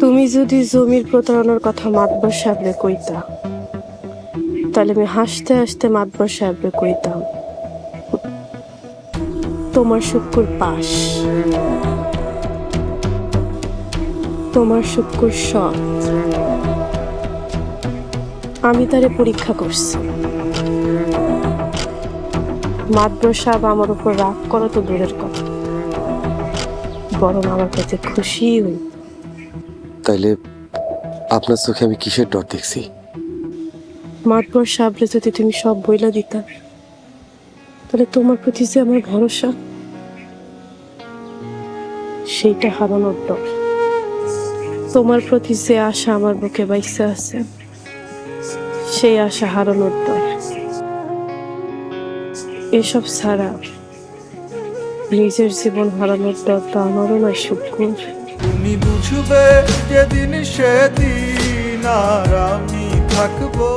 তুমি যদি জমির প্রতারণার কথা মাতবর সাহেবরে কইতা, তাহলে আমি হাসতে হাসতে মাতবর সাহেবরে কইতাম তোমার শুক্কুর পাশ, তোমার শুক্কুর সৎ। আমি তারে পরীক্ষা করছি। মাতবর সাহেব আমার উপর রাগ করা তো দূরের কথা, বরং আমার কাছে খুশি হই। তাইলে আপনার চোখে আমি কিসের ডর দেখছি? মাতবর সাহেবরে যদি তুমি সব বইলা দিতা, তাহলে তোমার প্রতি যে আমার ভরসা, সেইটা হারানোর ডর। তোমার প্রতি যে আশা আমার বুকে বাইসে আছে, সেই আশা হারানোর ডর। এসব ছাড়া নিজের জীবন হারানোর ডর তো আমারও নয় শুক্কুর। তুমি বুঝবে যেদিন সেদিন আর আমি থাকবো।